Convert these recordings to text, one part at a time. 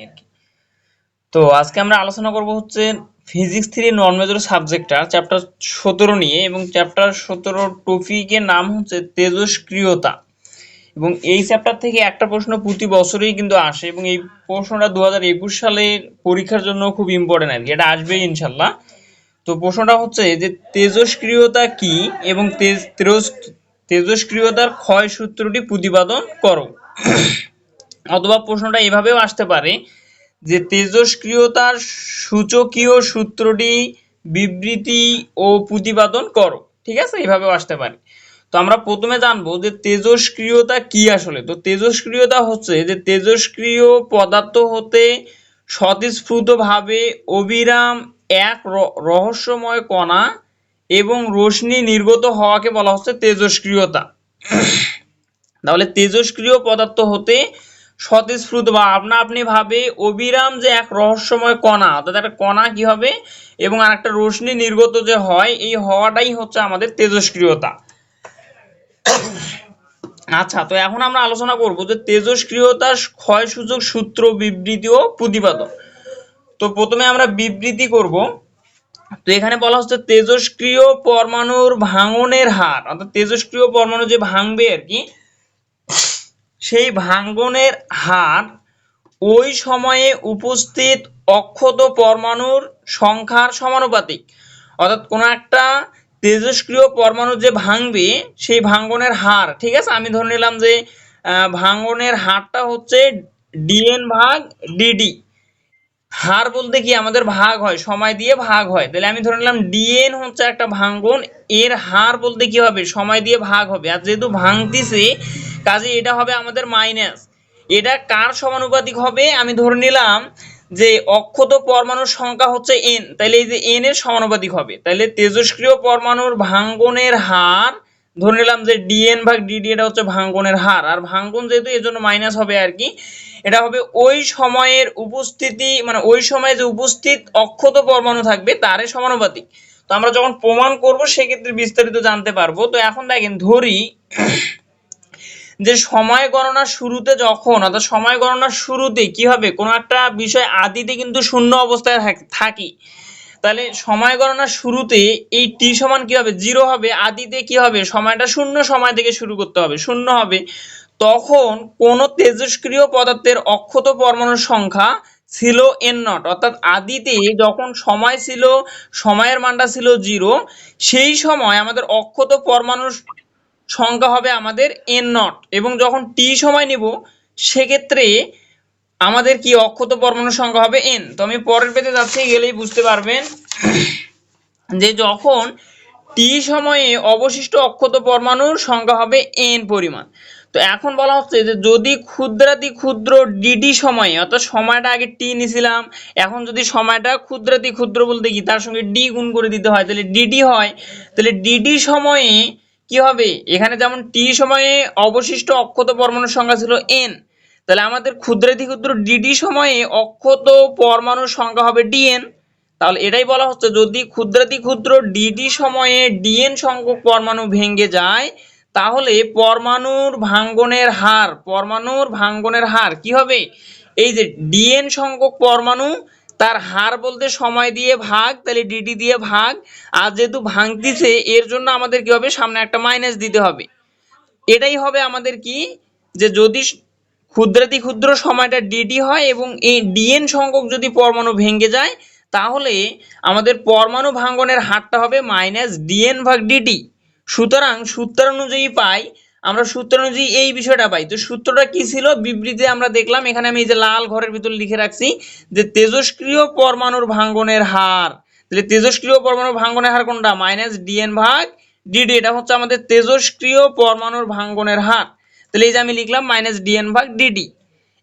আর কি। তো আজকে আমরা আলোচনা করব হচ্ছে ফিজিক্স 3 নন মেজর সাবজেক্টটা চ্যাপ্টার 17 নিয়ে, এবং চ্যাপ্টার 17 টপিকের নাম হচ্ছে তেজস্ক্রিয়তা। এবং এই চ্যাপ্টার থেকে একটা প্রশ্ন প্রতি বছরই কিন্তু আসে, এবং এই প্রশ্নটা 2021 সালের পরীক্ষার জন্য খুব ইম্পর্টেন্ট আর কি, এটা আসবে ইনশাল্লাহ। তো প্রশ্নটা হচ্ছে যে তেজস্ক্রিয়তা কি এবং তেজস্ক্রিয়তার ক্ষয় সূত্রটি প্রতিপাদন করো। অথবা প্রশ্নটা এভাবেও আসতে পারে যে তেজস্ক্রিয়তার সূচকীয় সূত্রটি বিবৃতি ও প্রতিপাদন করো। ঠিক আছে, এভাবেও আসতে পারে। তো আমরা প্রথমে জানবো যে তেজস্ক্রিয়তা কি আসলে। তো তেজস্ক্রিয়তা হচ্ছে যে তেজস্ক্রিয় পদার্থ হতে স্বতঃস্ফূর্তভাবে অবিরাম এক রহস্যময় কণা এবং রশ্মি নির্গত হওয়াকে বলা হচ্ছে তেজস্ক্রিয়তা। তাহলে তেজস্ক্রিয় পদার্থ হতে স্বতঃস্ফূর্ত বা আপনা আপনি ভাবে অবিরাম যে এক রহস্যময় কণা, অর্থাৎ একটা কণা কি হবে এবং আর একটা রশ্মি নির্গত যে হয়, এই হওয়াটাই হচ্ছে আমাদের তেজস্ক্রিয়তা। আচ্ছা, তো এখন আমরা আলোচনা করব যে তেজস্ক্রিয়তার ক্ষয়সূচক সূত্র, বিবৃতি ও প্রতিপাদন। তো প্রথমে আমরা বিবৃতি করব। তো এখানে বলা হচ্ছে তেজস্ক্রিয় পরমাণুর ভাঙনের হার, অর্থাৎ তেজস্ক্রিয় পরমাণু যে ভাঙবে আর কি, সেই ভাঙ্গনের হার ওই সময়ে উপস্থিত অক্ষত পরমাণুর সংখ্যার সমানুপাতিক। অর্থাৎ কোন একটা তেজস্ক্রিয় পরমাণু যে ভাঙবে সেই ভাঙ্গনের হার, ঠিক আছে, আমি ধরে নিলাম যে ভাঙ্গনের হারটা হচ্ছে ডিএন ভাগ ডিডি। হার বলতে কি আমাদের ভাগ হয়, সময় দিয়ে ভাগ হয়, তাহলে আমি ধরে নিলাম ডিএন হচ্ছে একটা ভাঙ্গন, এর হার বলতে কি হবে, সময় দিয়ে ভাগ হবে। আর যেহেতু ভাঙতিছে কাজে এটা হবে আমাদের মাইনাস। এটা কার সমানুপাতিক হবে, আমি ধরে নিলাম যে অক্ষত পরমাণুর সংখ্যা হচ্ছে এন, তাহলে এই যে এন এর সমানুপাতিক হবে। তাহলে তেজস্ক্রিয় পরমাণুর ভাঙ্গনের হার ধরে নিলাম যে ডিএন ভাগ ডিডি, এটা হচ্ছে ভাঙ্গনের হার, আর ভাঙ্গন যেহেতু এর জন্য মাইনাস হবে আর কি। এটা হবে ওই সময়ের উপস্থিতি, মানে ওই সময়ে যে উপস্থিত অক্ষত পরমাণু থাকবে তার সমানুপাতিক। তো আমরা যখন প্রমাণ করব সেক্ষেত্রে বিস্তারিত জানতে পারবো। তো এখন দেখেন, ধরি যে সময় গণনার শুরুতে যখন, অর্থাৎ সময় গণনার শুরুতে কি হবে, কোনো একটা বিষয় আদিতে কিন্তু শূন্য অবস্থায় থাকি, তাহলে সময় গণনার শুরুতে এই টি সমান কি হবে, 0 হবে। আদিতে কি হবে, সময়টা শূন্য সময় থেকে শুরু করতে হবে, শূন্য হবে। তখন কোন তেজস্ক্রিয় পদার্থের অক্ষত পরমাণুর সংখ্যা ছিল এন নট, অর্থাৎ আদিতে যখন সময় ছিল, সময়ের মানটা ছিল 0, সেই সময় আমাদের অক্ষত পরমাণুর সংখ্যা হবে আমাদের এন নট। এবং যখন টি সময় নিব সেক্ষেত্রে আমাদের কি অক্ষত পরমাণুর সংখ্যা হবে এন। তো আমি পরের পেজে যাচ্ছি, গেলেই বুঝতে পারবেন যে যখন টি সময়ে অবশিষ্ট অক্ষত পরমাণুর সংখ্যা হবে এন পরিমাণ। তো এখন বলা হচ্ছে যে যদি ক্ষুদ্রাতি ক্ষুদ্র ডিডি সময়ে, অর্থাৎ সময়টা আগে টি নিছিলাম, এখন যদি সময়টা ক্ষুদ্রাতি ক্ষুদ্র বলতে কি তার সঙ্গে ডি গুণ করে দিতে হয়, তাহলে ডিডি হয়। তাহলে ডিডি সময়ে কি হবে, এখানে যেমন টি সময়ে অবশিষ্ট অক্ষত পরমাণুর সংখ্যা ছিল এন, তাহলে আমাদের ক্ষুদ্রাতি ক্ষুদ্র ডিডি সময়ে অক্ষত পরমাণুর সংখ্যা হবে ডিএন। তাহলে এটাই বলা হচ্ছে যদি ক্ষুদ্রাতি ক্ষুদ্র ডিডি সময়ে ডিএন সংখ্যক পরমাণু ভেঙে যায়, তাহলে পরমাণুর ভাঙ্গনের হার কি হবে, এই যে ডিএন সংখ্যক পরমাণু তার হার বলতে সময় দিয়ে ভাগ, তাহলে ডিডি দিয়ে ভাগ, আর যেহেতু ভাঙতিছে এর জন্য আমাদের কি হবে, সামনে একটা মাইনাস দিতে হবে। এটাই হবে আমাদের কি, যে যদি ক্ষুদ্রাতি ক্ষুদ্র সময়টা ডিডি হয় এবং এই ডিএন সংখ্যক যদি পরমাণু ভেঙে যায়, তাহলে আমাদের পরমাণু ভাঙ্গনের হারটা হবে মাইনাস ডিএন ভাগ ডিটি। সুতরাং সূত্র অনুযায়ী পাই, আমরা সূত্র অনুযায়ী এই বিষয়টা পাই। তো সূত্রটা কি ছিল, বিবৃতিতে আমরা দেখলাম, এখানে আমি এই যে লাল ঘরের ভিতর লিখে রাখছি যে তেজস্ক্রিয় পরমাণুর ভাঙ্গনের হার। তাহলে তেজস্ক্রিয় পরমাণুর ভাঙ্গনের হার কোনটা, মাইনাস ডিএন ভাগ ডিডি, এটা হচ্ছে আমাদের তেজস্ক্রিয় পরমাণুর ভাঙ্গনের হার। তাহলে এই যে আমি লিখলাম মাইনাস ডিএন ভাগ ডিডি।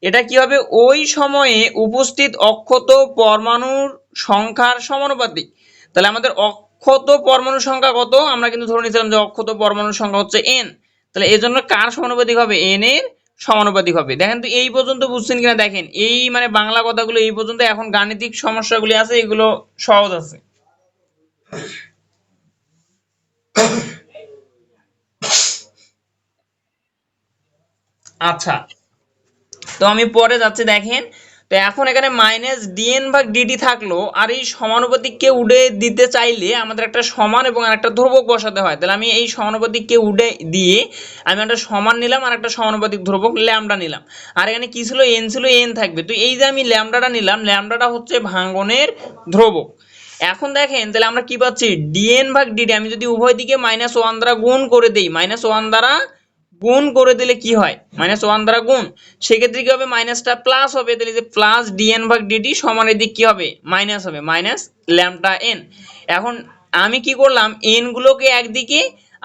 এটা কি হবে, ওই সময়ে উপস্থিত অক্ষত পরমাণুর সংখ্যার সমানুপাতিক। তাহলে আমাদের অক্ষত পরমাণুর সংখ্যা কত, আমরা কিন্তু ধরে নিয়েছিলাম যে অক্ষত পরমাণুর সংখ্যা হচ্ছে এন, তাহলে এই জন্য কার সমানুপাতিক হবে, এন এর সমানুপাতিক হবে। দেখেন তো এই পর্যন্ত বুঝছেন কিনা, দেখেন এই মানে বাংলা কথাগুলো এই পর্যন্ত। এখন গাণিতিক সমস্যাগুলি আছে, এগুলো সহজ আছে। আচ্ছা, তো আমি পরে যাচ্ছি, দেখেন তো এখন এখানে মাইনাস ডিএন ভাগ ডিটি থাকলো, আর এই সমানুপাতিককে উড়ে দিতে চাইলে আমাদের একটা সমান এবং আরেকটা ধ্রুবক বসাতে হয়। তাহলে আমি এই সমানুপাতিককে উড়ে দিয়ে আমি একটা সমান নিলাম আর একটা সমানুপাতিক ধ্রুবক ল্যামডা নিলাম, আর এখানে কি ছিল এন ছিল, এন থাকবে। তো এই যে আমি ল্যামডাটা নিলাম, ল্যামডাটা হচ্ছে ভাঙ্গনের ধ্রুবক। এখন দেখেন তাহলে আমরা কি পাচ্ছি, ডিএন ভাগ ডিটি আমি যদি উভয় দিকে -1 দ্বারা গুণ করে দেই, -1 দ্বারা গুণ করে দিলে কি হয়, -1 দ্বারা গুণ, সেক্ষেত্রে কি হবে, মাইনাসটা প্লাস হবে। তাহলে যে প্লাস ডিএন ভাগ ডিটি সমান এদিক কি হবে, মাইনাস হবে, মাইনাস ল্যামডা এন। এখন আমি কি করলাম, এন গুলোকে একদিকে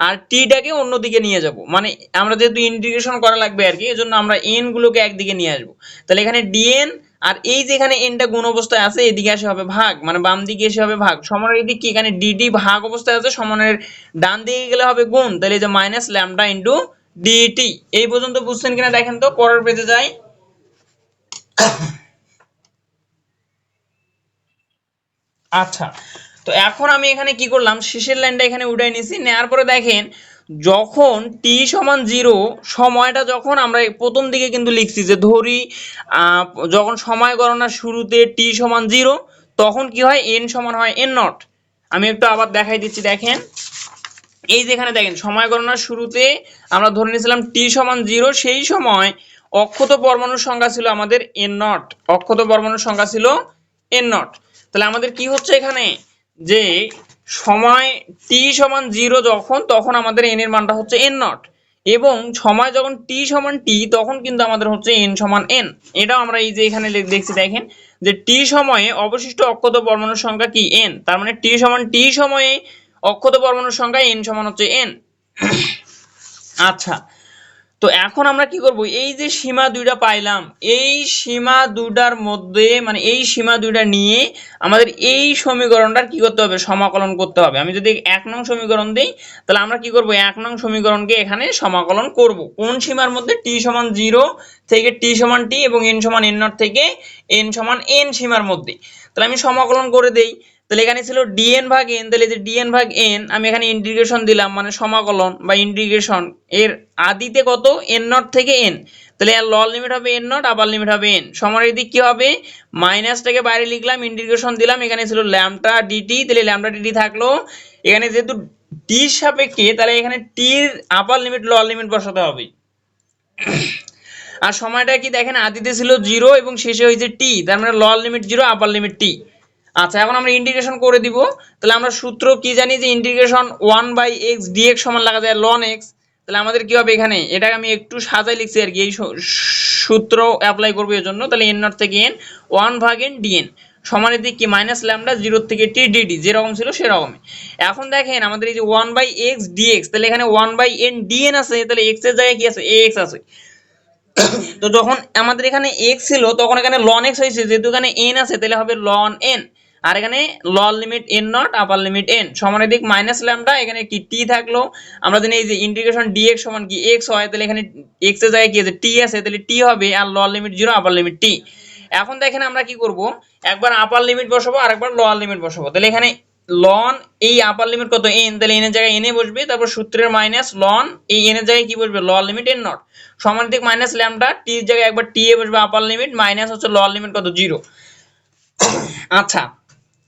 আর টিটাকে অন্যদিকে নিয়ে যাব, মানে আমরা যেহেতু ইন্টিগ্রেশন করা লাগবে আর কি, এজন্য আমরা এন গুলোকে একদিকে নিয়ে আসবো। তাহলে এখানে ডিএন আর এই যে এখানে এনটা গুণ অবস্থায় আছে, এদিকে আসে হবে ভাগ, মানে বাম দিকে এসে হবে ভাগ, সমানের এদিক কি, এখানে ডিডি ভাগ অবস্থায় আছে, সমানের ডান দিকে গেলে হবে গুণ। তাহলে এই যে মাইনাস ল্যামডা ইনটু ডিটি। এই পর্যন্ত বুঝছেন কিনা দেখেন তো, পরের পেজে যাই। আচ্ছা, তো এখন আমি এখানে কি করলাম, শেষের লাইনটা এখানে উঠাই নিছি, নেওয়ার পরে দেখেন যখন টি সমান 0, সময়টা যখন আমরা প্রথম দিকে কিন্তু লিখছি যে ধরি যখন সময় গণনার শুরুতে টি সমান 0, তখন কি হয়, এন সমান হয় এন নট। আমি একটু আবার দেখাই দিচ্ছি, দেখেন এই যেখানে দেখেন সময় গণনার শুরুতে আমরা ধরে নিয়েছিলাম টি সমান 0, সেই সময় অক্ষত পরমাণুর সংখ্যা ছিল আমাদের এন নট, অক্ষত পরমাণুর সংখ্যা ছিল এন নট। তাহলে আমাদের কি হচ্ছে এখানে, যে সময় টি সমান 0 যখন, তখন আমাদের এন এর মানটা হচ্ছে এন নট, এবং সময় যখন টি সমান টি, তখন কিন্তু আমাদের হচ্ছে এন সমান এন। এটাও আমরা এই যে এখানে দেখছি, দেখেন যে টি সময়ে অবশিষ্ট অক্ষত পরমাণুর সংখ্যা কি এন, তার মানে টি সমান টি সময়ে অক্ষত পরমাণুর সংখ্যা এন সমান হচ্ছে এন। আচ্ছা, তো এখন আমরা কি করব, এই যে সীমা দুইটা পাইলাম, এই সীমা দুইটার মধ্যে মানে এই সীমা দুইটা নিয়ে আমাদের এই সমীকরণটার কি করতে হবে, সমাকলন করতে হবে। আমি যদি 1 নং সমীকরণ দেই, তাহলে আমরা কি করব, 1 নং সমীকরণকে এখানে সমাকলন করব কোন সীমার মধ্যে, টি সমান 0 থেকে টি সমান টি এবং এন সমান এন নট থেকে এন সমান এন সীমার মধ্যে। তাহলে আমি সমাকলন করে দেই। তাহলে এখানে ছিল ডিএন ভাগ এন, তাহলে যে ডিএন ভাগ এন আমি এখানে ইন্টিগ্রেশন দিলাম, মানে সমাকলন বা ইন্টিগ্রেশন, এর আদিতে কত, এন নট থেকে এন, তাহলে এর লল লিমিট হবে এন নট, আবার লিমিট হবে এন, সমানের দিক কি হবে, মাইনাসটাকে বাইরে লিখলাম, ইন্টিগ্রেশন দিলাম, এখানে ছিল ল্যামডা ডিটি, তাহলে ল্যামডা ডিটি থাকলো, এখানে যেহেতু টির সাপেক্ষে তাহলে এখানে টির আপার লিমিট লল লিমিট বসাতে হবে। আর সময়টা কি দেখেন, আদিতে ছিল 0 এবং শেষে হয়েছে টি, তার মানে লল লিমিট 0, আপার লিমিট টি। আচ্ছা, এখন আমরা ইন্টিগ্রেশন করে দিব। তাহলে আমরা সূত্র কি জানি, যে ইন্টিগ্রেশন 1/x dx সমান লাগা যায় ln x। তাহলে আমাদের কি হবে, এখানে এটাকে আমি একটু সাজাই লিখছি আর কি, এই সূত্র অ্যাপ্লাই করব এর জন্য। তাহলে n নট থেকে n 1/n dn সমানের দিক কি মাইনাস ল্যামডা 0 থেকে t dt, যেরকম ছিল সেরকমই। এখন দেখেন আমাদের এই যে 1/x dx, তাহলে এখানে 1/n dn আছে, তাহলে x এর জায়গায় কি আছে, ax আছে। তো যখন আমাদের এখানে x ছিল, তখন এখানে ln x হয়েছে, যেহেতু এখানে n আছে তাহলে হবে ln n, আর এখানে লল limit n not, upper limit n, সমানের দিক মাইনাস ল্যামডা, এখানে কি t থাকলো। আমরা জানি এই যে ইন্টিগ্রেশন dx সমান কি x হয়, তাহলে এখানে x এর জায়গায় কি আছে, t আছে, তাহলে t হবে, আর লল লিমিট 0, আপার লিমিট t। এখন দেখেন আমরা কি করব, একবার আপার লিমিট বসাবো আর একবার লোয়ার লিমিট বসাবো। তাহলে এখানে লন এই আপার লিমিট কত n, তাহলে n এর জায়গায় n এ বসবে, তারপর সূত্রের মাইনাস লন এই n এর জায়গায় কি বসবে, লোয়ার লিমিট n নট, সমান দিক মাইনাস ল্যামডা, t এর জায়গায় একবার t এ বসবে আপার লিমিট, মাইনাস হচ্ছে লোয়ার লিমিট কত, 0। আচ্ছা,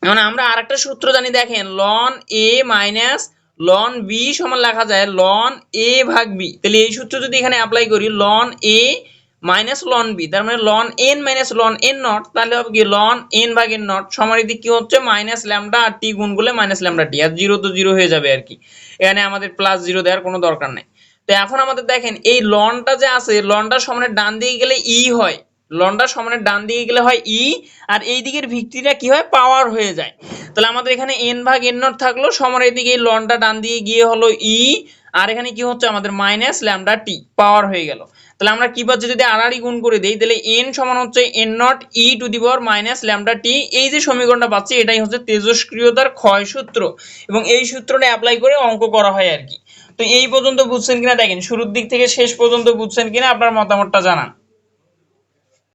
মানে আমরা আরেকটা সূত্র জানি, দেখেন লন a মাইনাস লন b সমান লেখা যায় লন a ভাগ b। তাহলে এই সূত্র যদি এখানে অ্যাপ্লাই করি, লন a মাইনাস লন b, তার মানে লন n মাইনাস লন n নট, তাহলে হবে কি লন n ভাগ n নট, সমানের দিক কি হচ্ছে মাইনাস ল্যামডা, আর t গুণ করলে মাইনাস ল্যামডা t, আর 0 তো 0 হয়ে যাবে আর কি, এখানে আমাদের প্লাস 0 দেওয়ার কোনো দরকার নাই। তো এখন আমাদের দেখেন এই লনটা যে আছে, লনটা সমানের ডান দিকে গেলে ই হয়, লনটা সমানের ডান দিকে গেলে হয় ই, আর এই দিকের ভিত্তিটা কি হয়, পাওয়ার হয়ে যায়। তাহলে আমাদের এখানে n ভাগ n নট থাকলো, সমানের দিকে এই লনটা ডান দিকে গিয়ে হলো ই, আর এখানে কি হচ্ছে আমাদের মাইনাস ল্যামডা টি, পাওয়ার হয়ে গেল। তাহলে আমরা কি পাচ্ছি, যদি আড়াআড়ি গুণ করে দেই, তাহলে n সমান হচ্ছে n naught e to the power minus lambda t. এই যে সমীকরণটা পাচ্ছি, এটাই হচ্ছে তেজস্ক্রিয়তার ক্ষয় সূত্র, এবং এই সূত্রটা অ্যাপ্লাই করে অঙ্ক করা হয় আর কি। তো এই পর্যন্ত বুঝছেন কিনা দেখেন, শুরুর দিক থেকে শেষ পর্যন্ত বুঝছেন কিনা, আপনার মতামতটা জানান।